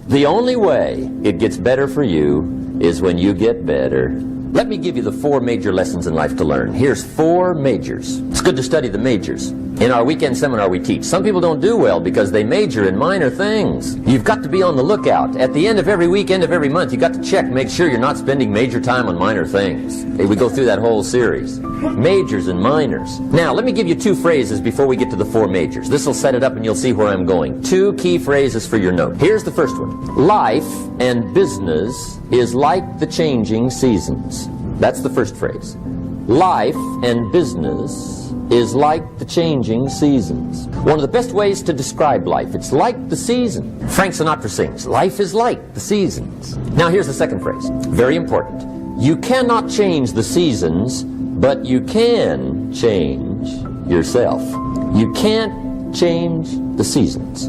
The only way it gets better for you is when you get better. Let me give you the 4 major lessons in life to learn. Here's 4 majors. It's good to study the majors. In our weekend seminar we teach. Some people don't do well because they major in minor things. You've got to be on the lookout. At the end of every week, end of every month, you've got to check, make sure you're not spending major time on minor things. We go through that whole series. Majors and minors. Now, let me give you 2 phrases before we get to the 4 majors. This will set it up and you'll see where I'm going. 2 key phrases for your note. Here's the first one. Life and business is like the changing seasons. That's the first phrase. Life and business is like the changing seasons. One of the best ways to describe life, it's like the season. Frank Sinatra sings, life is like the seasons. Now here's the second phrase, very important. You cannot change the seasons, but you can change yourself. You can't change the seasons,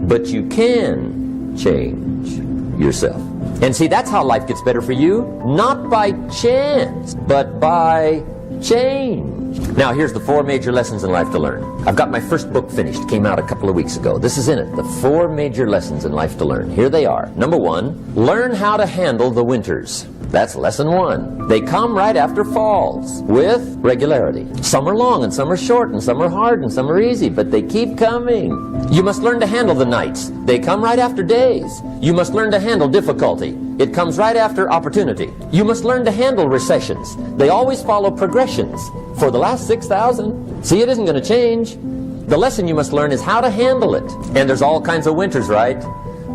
but you can change yourself. And see, that's how life gets better for you, not by chance, but by change. Now, here's the 4 major lessons in life to learn. I've got my first book finished, came out a couple of weeks ago. This is in it, the 4 major lessons in life to learn. Here they are. Number 1, learn how to handle the winters. That's lesson 1. They come right after falls with regularity. Some are long and some are short and some are hard and some are easy, but they keep coming. You must learn to handle the nights. They come right after days. You must learn to handle difficulty. It comes right after opportunity. You must learn to handle recessions. They always follow progressions. For the last 6,000, see, it isn't going to change. The lesson you must learn is how to handle it. And there's all kinds of winters, right?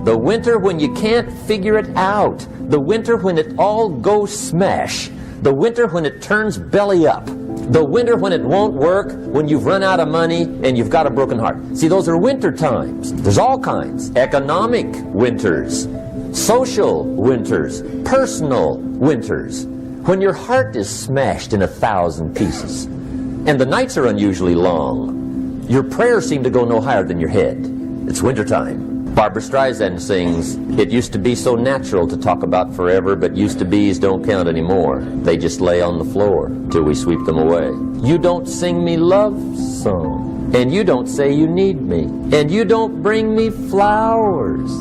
The winter when you can't figure it out. The winter when it all goes smash. The winter when it turns belly up. The winter when it won't work, when you've run out of money and you've got a broken heart. See, those are winter times. There's all kinds. Economic winters, social winters, personal winters. When your heart is smashed in 1,000 pieces and the nights are unusually long, your prayers seem to go no higher than your head. It's wintertime. Barbra Streisand sings, "It used to be so natural to talk about forever, but used to be's don't count anymore. They just lay on the floor till we sweep them away. You don't sing me love song, and you don't say you need me, and you don't bring me flowers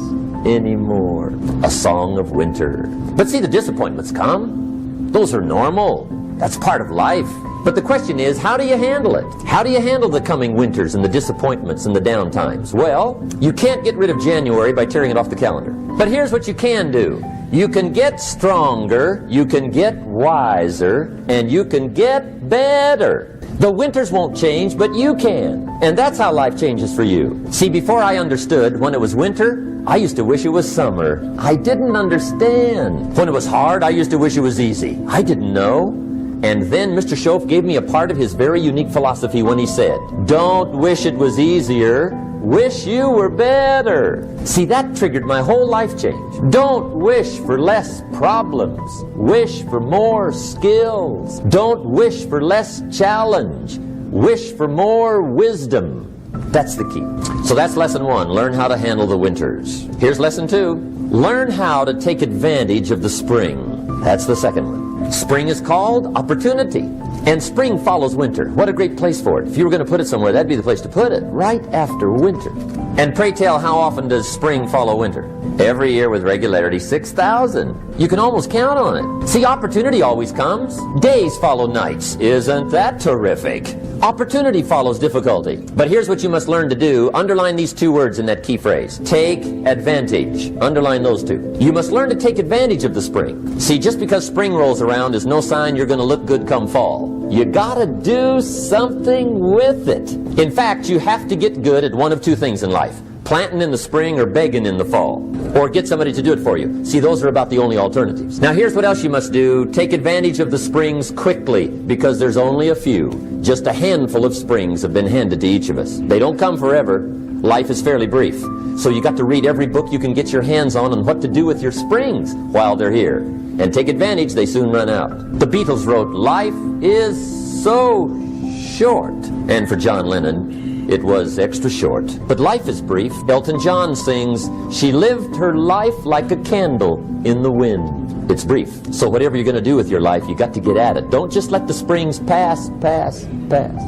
anymore." A song of winter. But see, the disappointments come. Those are normal. That's part of life. But the question is, how do you handle it? How do you handle the coming winters and the disappointments and the downtimes? Well, you can't get rid of January by tearing it off the calendar. But here's what you can do. You can get stronger, you can get wiser, and you can get better. The winters won't change, but you can. And that's how life changes for you. See, before I understood when it was winter, I used to wish it was summer. I didn't understand. When it was hard, I used to wish it was easy. I didn't know. And then Mr. Schoaf gave me a part of his very unique philosophy when he said, "Don't wish it was easier, wish you were better." See, that triggered my whole life change. Don't wish for less problems, wish for more skills. Don't wish for less challenge, wish for more wisdom. That's the key. So that's lesson 1, learn how to handle the winters. Here's lesson 2, learn how to take advantage of the spring. That's the second one. Spring is called opportunity. And spring follows winter. What a great place for it. If you were going to put it somewhere, that'd be the place to put it, right after winter. And pray tell, how often does spring follow winter? Every year with regularity, 6,000. You can almost count on it. See, opportunity always comes. Days follow nights. Isn't that terrific? Opportunity follows difficulty. But here's what you must learn to do. Underline these 2 words in that key phrase. Take advantage. Underline those 2. You must learn to take advantage of the spring. See, just because spring rolls around is no sign you're going to look good come fall. You gotta do something with it. In fact, you have to get good at one of 2 things in life. Planting in the spring or begging in the fall. Or get somebody to do it for you. See, those are about the only alternatives. Now here's what else you must do. Take advantage of the springs quickly, because there's only a few. Just a handful of springs have been handed to each of us. They don't come forever. Life is fairly brief. So you got to read every book you can get your hands on what to do with your springs while they're here. And take advantage, they soon run out. The Beatles wrote, "Life is so short." And for John Lennon, it was extra short. But life is brief. Elton John sings, "She lived her life like a candle in the wind." It's brief. So whatever you're going to do with your life, you got to get at it. Don't just let the springs pass.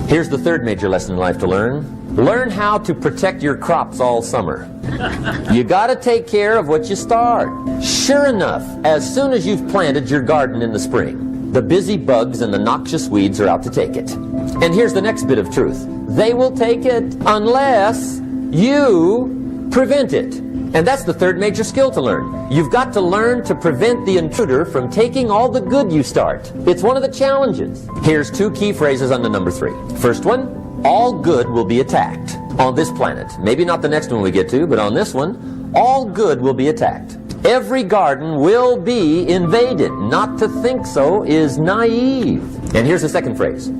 Here's the 3rd major lesson in life to learn. Learn how to protect your crops all summer. You got to take care of what you start. Sure enough, as soon as you've planted your garden in the spring, the busy bugs and the noxious weeds are out to take it. And here's the next bit of truth. They will take it unless you prevent it. And that's the 3rd major skill to learn. You've got to learn to prevent the intruder from taking all the good you start. It's one of the challenges. Here's 2 key phrases under number 3. First one, all good will be attacked on this planet. Maybe not the next one we get to, but on this one, all good will be attacked. Every garden will be invaded. Not to think so is naive. And here's the second phrase.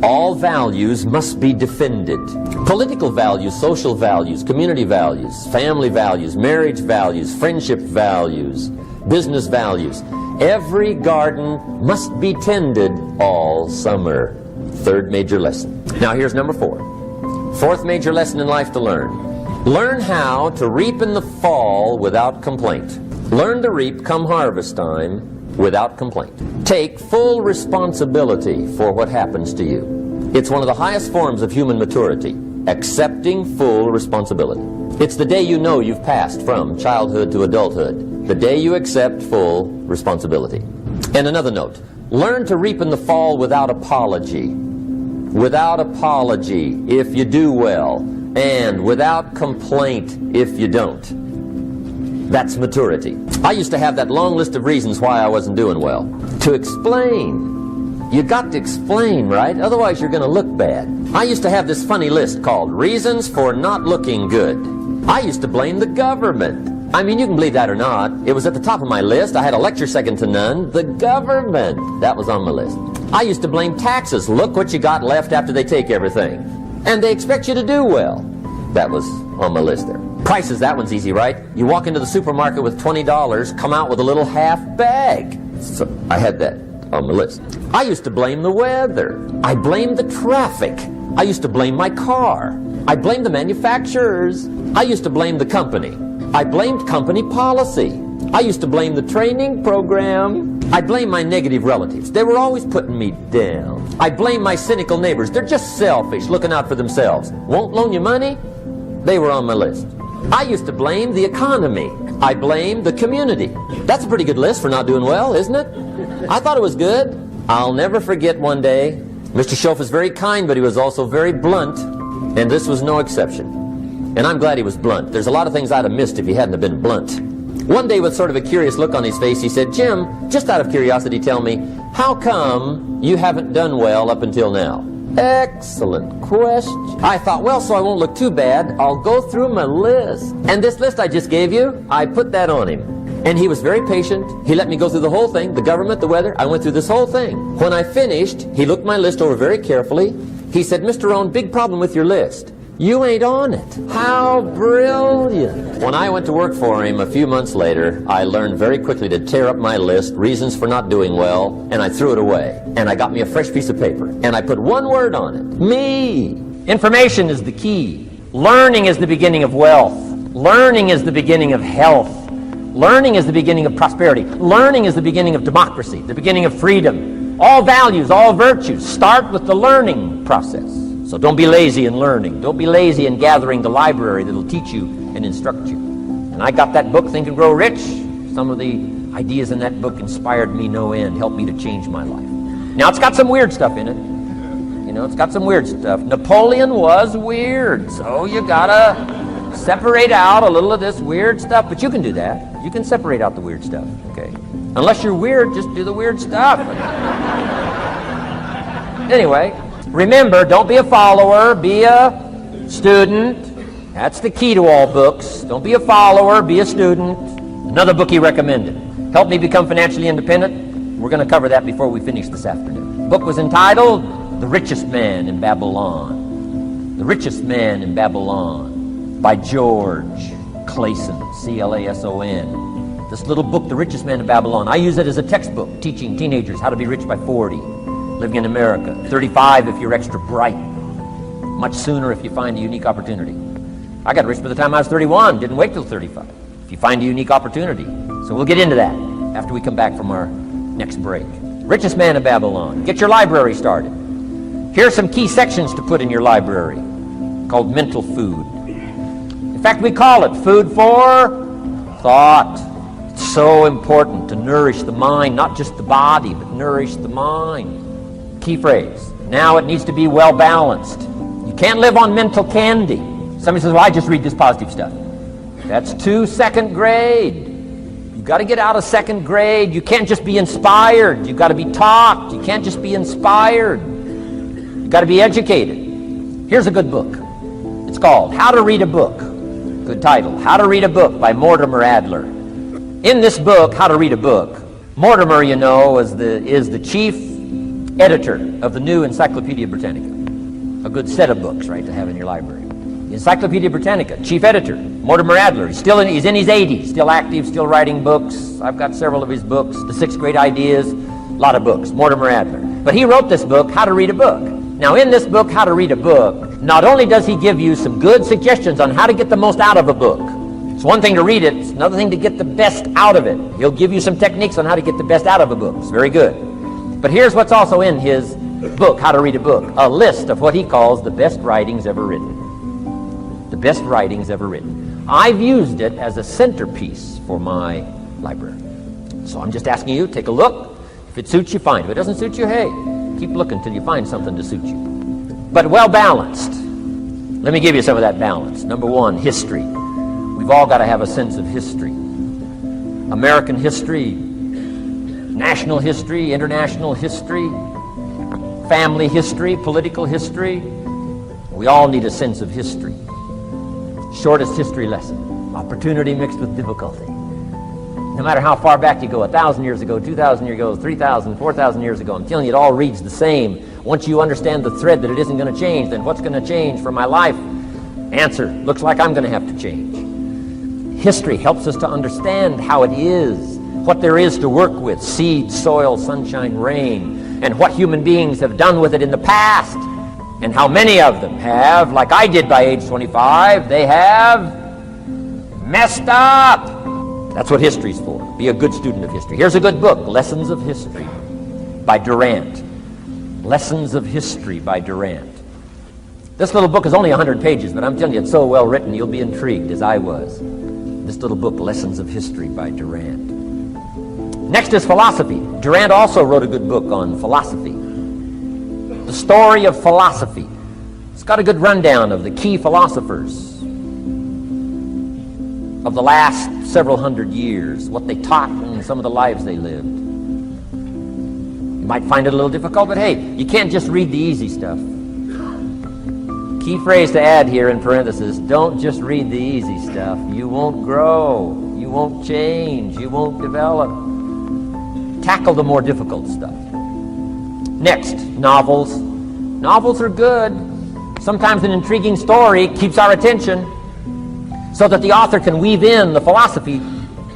All values must be defended. Political values, social values, community values, family values, marriage values, friendship values, business values. Every garden must be tended all summer. 3rd major lesson. Now here's number 4. 4th major lesson in life to learn. Learn how to reap in the fall without complaint. Learn to reap come harvest time without complaint. Take full responsibility for what happens to you. It's one of the highest forms of human maturity, accepting full responsibility. It's the day you know you've passed from childhood to adulthood, the day you accept full responsibility. And another note, learn to reap in the fall without apology. Without apology if you do well, and without complaint if you don't. That's maturity. I used to have that long list of reasons why I wasn't doing well. To explain. You got to explain, right? Otherwise you're going to look bad. I used to have this funny list called Reasons for Not Looking Good. I used to blame the government. I mean, you can believe that or not. It was at the top of my list. I had a lecture second to none. The government. That was on my list. I used to blame taxes. Look what you got left after they take everything. And they expect you to do well. That was on my list there. Prices, that one's easy, right? You walk into the supermarket with $20, come out with a little half bag. So I had that on my list. I used to blame the weather. I blamed the traffic. I used to blame my car. I blamed the manufacturers. I used to blame the company. I blamed company policy. I used to blame the training program. I blamed my negative relatives. They were always putting me down. I blamed my cynical neighbors. They're just selfish, looking out for themselves. Won't loan you money? They were on my list. I used to blame the economy. I blamed the community. That's a pretty good list for not doing well, isn't it? I thought it was good. I'll never forget one day. Mr. Schoaf was very kind, but he was also very blunt, and this was no exception. And I'm glad he was blunt. There's a lot of things I'd have missed if he hadn't have been blunt. One day, with sort of a curious look on his face, he said, "Jim, just out of curiosity, tell me, how come you haven't done well up until now?" Excellent question. I thought, well, so I won't look too bad, I'll go through my list. And this list I just gave you, I put that on him. And he was very patient. He let me go through the whole thing, the government, the weather. I went through this whole thing. When I finished, he looked my list over very carefully. He said, "Mr. Rohn, big problem with your list. You ain't on it." How brilliant. When I went to work for him a few months later, I learned very quickly to tear up my list, reasons for not doing well, and I threw it away. And I got me a fresh piece of paper, and I put one word on it: me. Information is the key. Learning is the beginning of wealth. Learning is the beginning of health. Learning is the beginning of prosperity. Learning is the beginning of democracy, the beginning of freedom. All values, all virtues start with the learning process. So don't be lazy in learning. Don't be lazy in gathering the library that'll teach you and instruct you. And I got that book, Think and Grow Rich. Some of the ideas in that book inspired me no end, helped me to change my life. Now, it's got some weird stuff in it. You know, it's got some weird stuff. Napoleon was weird, so you gotta separate out a little of this weird stuff. But you can do that. You can separate out the weird stuff, okay? Unless you're weird, just do the weird stuff. Anyway, remember, don't be a follower, be a student. That's the key to all books. Don't be a follower, be a student. Another book he recommended, Help Me Become Financially Independent. We're going to cover that before we finish this afternoon. The book was entitled The Richest Man in Babylon. The Richest Man in Babylon by George Clason, C-L-A-S-O-N. This little book, The Richest Man in Babylon, I use it as a textbook teaching teenagers how to be rich by 40. Living in America, 35 if you're extra bright, much sooner if you find a unique opportunity. I got rich by the time I was 31, didn't wait till 35. If you find a unique opportunity. So we'll get into that after we come back from our next break. Richest Man in Babylon. Get your library started. Here are some key sections to put in your library called mental food. In fact, we call it food for thought. It's so important to nourish the mind, not just the body, but nourish the mind. Key phrase. Now it needs to be well balanced. You can't live on mental candy. Somebody says, "Well, I just read this positive stuff." That's too second grade. You've got to get out of second grade. You can't just be inspired. You've got to be taught. You can't just be inspired. You've got to be educated. Here's a good book. It's called How to Read a Book. Good title. How to Read a Book by Mortimer Adler. In this book, How to Read a Book, Mortimer, you know, is the chief editor of the new Encyclopedia Britannica. A good set of books, right, to have in your library. The Encyclopedia Britannica, chief editor, Mortimer Adler. He's in his 80s, still active, still writing books. I've got several of his books. The 6 Great Ideas, a lot of books, Mortimer Adler. But he wrote this book, How to Read a Book. Now, in this book, How to Read a Book, not only does he give you some good suggestions on how to get the most out of a book. It's one thing to read it, it's another thing to get the best out of it. He'll give you some techniques on how to get the best out of a book. It's very good. But here's what's also in his book, How to Read a Book, a list of what he calls the best writings ever written. The best writings ever written. I've used it as a centerpiece for my library. So I'm just asking you, take a look. If it suits you, fine. If it doesn't suit you, hey, keep looking till you find something to suit you. But well balanced. Let me give you some of that balance. Number one, history. We've all got to have a sense of history. American history, national history, international history, family history, political history. We all need a sense of history. Shortest history lesson. Opportunity mixed with difficulty. No matter how far back you go, 1,000 years ago, 2,000 years ago, 3,000, 4,000 years ago, I'm telling you, it all reads the same. Once you understand the thread that it isn't going to change, then what's going to change for my life? Answer, looks like I'm going to have to change. History helps us to understand how it is, what there is to work with, seed, soil, sunshine, rain, and what human beings have done with it in the past. And how many of them have, like I did by age 25, they have messed up. That's what history's for. Be a good student of history. Here's a good book, Lessons of History by Durant. Lessons of History by Durant. This little book is only 100 pages, but I'm telling you, it's so well written, you'll be intrigued, as I was. This little book, Lessons of History by Durant. Next is philosophy. Durant also wrote a good book on philosophy. The Story of Philosophy. It's got a good rundown of the key philosophers of the last several hundred years, what they taught and some of the lives they lived. You might find it a little difficult, but hey, you can't just read the easy stuff. Key phrase to add here in parentheses, don't just read the easy stuff. You won't grow, you won't change, you won't develop. Tackle the more difficult stuff. Next, novels. Novels are good. Sometimes an intriguing story keeps our attention so that the author can weave in the philosophy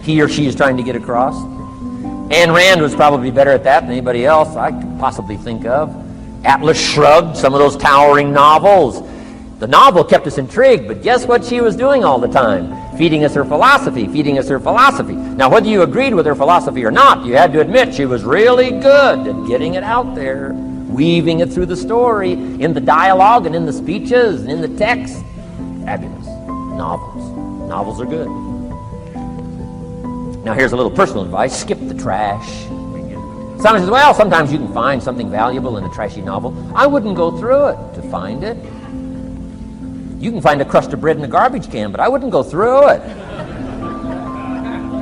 he or she is trying to get across. Ayn Rand was probably better at that than anybody else I could possibly think of. Atlas Shrugged, some of those towering novels. The novel kept us intrigued, but guess what she was doing all the time? Feeding us her philosophy, feeding us her philosophy. Now, whether you agreed with her philosophy or not, you had to admit she was really good at getting it out there, weaving it through the story, in the dialogue and in the speeches and in the text. Fabulous. Novels. Novels are good. Now, here's a little personal advice. Skip the trash. Someone says, well, sometimes you can find something valuable in a trashy novel. I wouldn't go through it to find it. You can find a crust of bread in a garbage can, but I wouldn't go through it.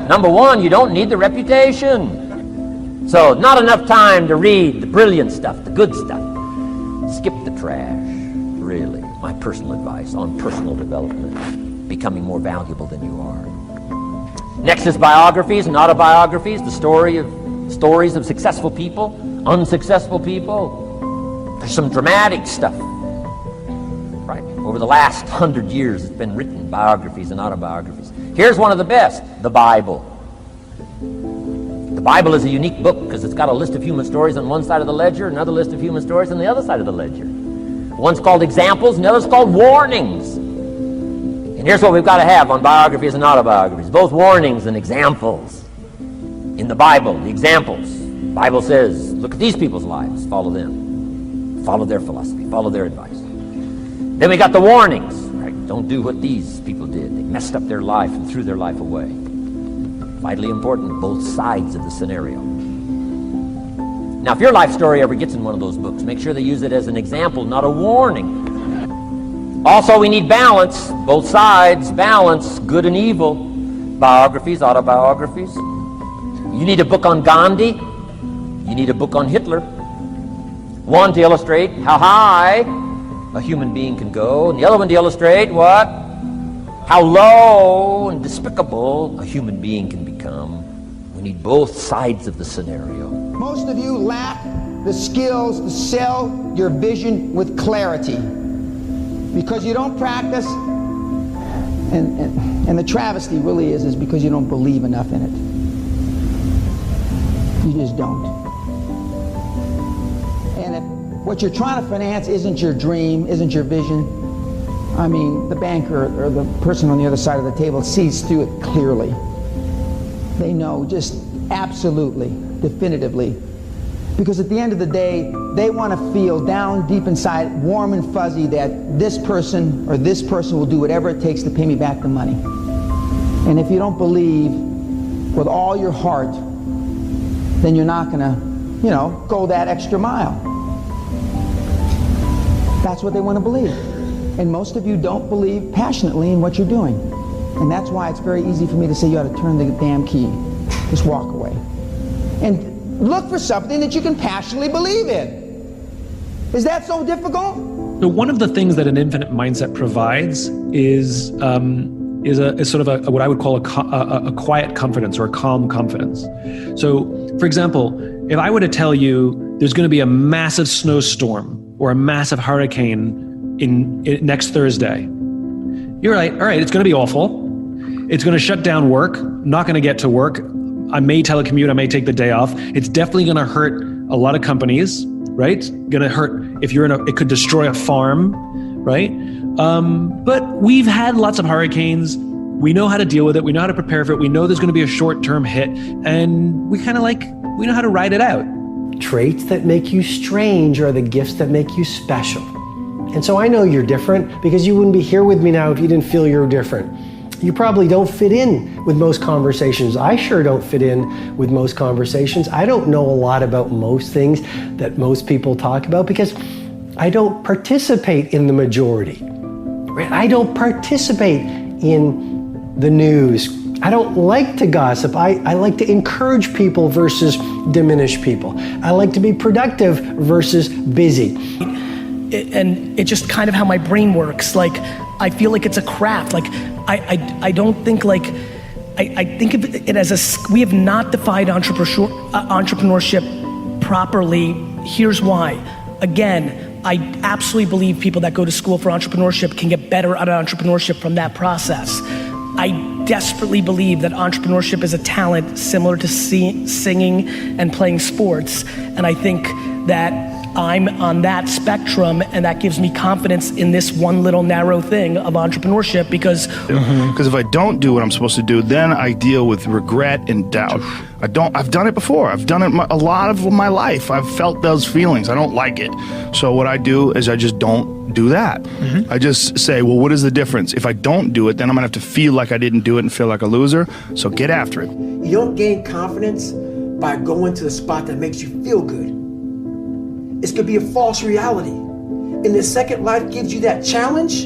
Number one, you don't need the reputation. So, not enough time to read the brilliant stuff, the good stuff. Skip the trash, really. My personal advice on personal development, becoming more valuable than you are. Next is biographies and autobiographies, the stories of successful people, unsuccessful people. There's some dramatic stuff. Right. Over the last 100 years, it's been written, biographies and autobiographies. Here's one of the best, the Bible. The Bible is a unique book because it's got a list of human stories on one side of the ledger, another list of human stories on the other side of the ledger. One's called examples, and the other's called warnings. And here's what we've got to have on biographies and autobiographies, both warnings and examples. In the Bible, the examples. The Bible says, look at these people's lives, follow them. Follow their philosophy, follow their advice. Then we got the warnings, right? Don't do what these people did. They messed up their life and threw their life away. Vitally important, both sides of the scenario. Now, if your life story ever gets in one of those books, make sure they use it as an example, not a warning. Also, we need balance, both sides, balance, good and evil. Biographies, autobiographies. You need a book on Gandhi. You need a book on Hitler. One to illustrate how high a human being can go, and the other one to illustrate what? How low and despicable a human being can become. We need both sides of the scenario. Most of you lack the skills to sell your vision with clarity because you don't practice, and the travesty really is because you don't believe enough in it. You just don't. And if what you're trying to finance isn't your dream, isn't your vision, I mean, the banker or the person on the other side of the table sees through it clearly. They know just absolutely, definitively. Because at the end of the day, they want to feel down deep inside, warm and fuzzy, that this person or this person will do whatever it takes to pay me back the money. And if you don't believe with all your heart, then you're not going to, go that extra mile. That's what they want to believe. And most of you don't believe passionately in what you're doing. And that's why it's very easy for me to say you ought to turn the damn key. Just walk away. And look for something that you can passionately believe in. Is that so difficult? So one of the things that an infinite mindset provides is a sort of what I would call a quiet confidence or a calm confidence. So, for example, if I were to tell you there's going to be a massive snowstorm or a massive hurricane in next Thursday, you're like, all right, it's going to be awful. It's going to shut down work. Not going to get to work. I may telecommute. I may take the day off. It's definitely going to hurt a lot of companies, right? Gonna hurt if you're it could destroy a farm, right? But we've had lots of hurricanes. We know how to deal with it. We know how to prepare for it. We know there's going to be a short-term hit, and we know how to ride it out. Traits that make you strange are the gifts that make you special. And so I know you're different because you wouldn't be here with me now if you didn't feel you're different. You probably don't fit in with most conversations. I sure don't fit in with most conversations. I don't know a lot about most things that most people talk about because I don't participate in the majority. Right? I don't participate in the news. I don't like to gossip. I like to encourage people versus diminish people. I like to be productive versus busy. And it's just kind of how my brain works. Like, I feel like it's a craft. Like, I don't think like, I think of it as we have not defined entrepreneurship properly. Here's why. Again, I absolutely believe people that go to school for entrepreneurship can get better at entrepreneurship from that process. I desperately believe that entrepreneurship is a talent similar to singing and playing sports. And I think that I'm on that spectrum, and that gives me confidence in this one little narrow thing of entrepreneurship because if I don't do what I'm supposed to do, then I deal with regret and doubt. I've done it before. I've done it a lot of my life. I've felt those feelings. I don't like it. So what I do is I just don't do that. I just say, well, what is the difference? If I don't do it, then I'm gonna have to feel like I didn't do it and feel like a loser. So get after it. You don't gain confidence by going to the spot that makes you feel good. It's gonna be a false reality. And the second life gives you that challenge,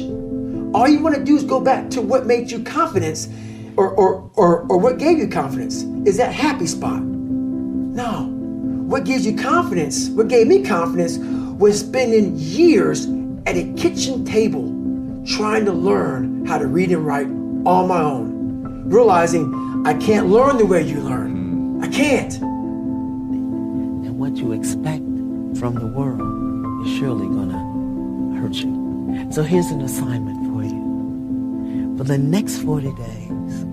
all you wanna do is go back to what made you confidence or what gave you confidence. Is that happy spot? No. What gives you confidence, what gave me confidence was spending years at a kitchen table trying to learn how to read and write on my own. Realizing I can't learn the way you learn. I can't. And what you expect from the world is surely gonna hurt you. So here's an assignment for you. For the next 40 days,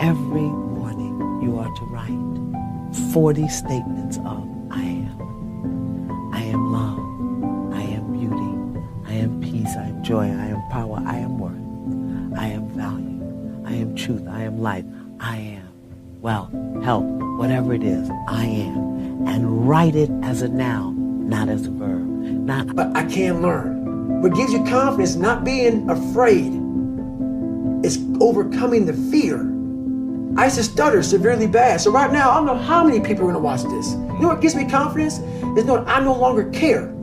every morning you are to write 40 statements of I am. I am love. I am beauty. I am peace. I am joy. I am power. I am worth. I am value. I am truth. I am life. I am wealth, health, whatever it is, I am. And write it as a noun, not as a verb. But I can learn. What gives you confidence, not being afraid, is overcoming the fear. I used to stutter severely bad. So right now, I don't know how many people are gonna watch this. You know what gives me confidence? Is knowing I no longer care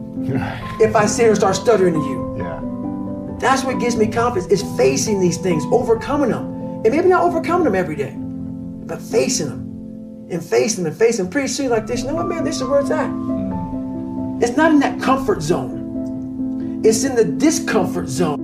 if I sit here and start stuttering to you. Yeah. That's what gives me confidence, is facing these things, overcoming them. And maybe not overcoming them every day, but facing them. And facing them and facing them. Pretty soon like this, you know what, man, this is where it's at. It's not in that comfort zone. It's in the discomfort zone.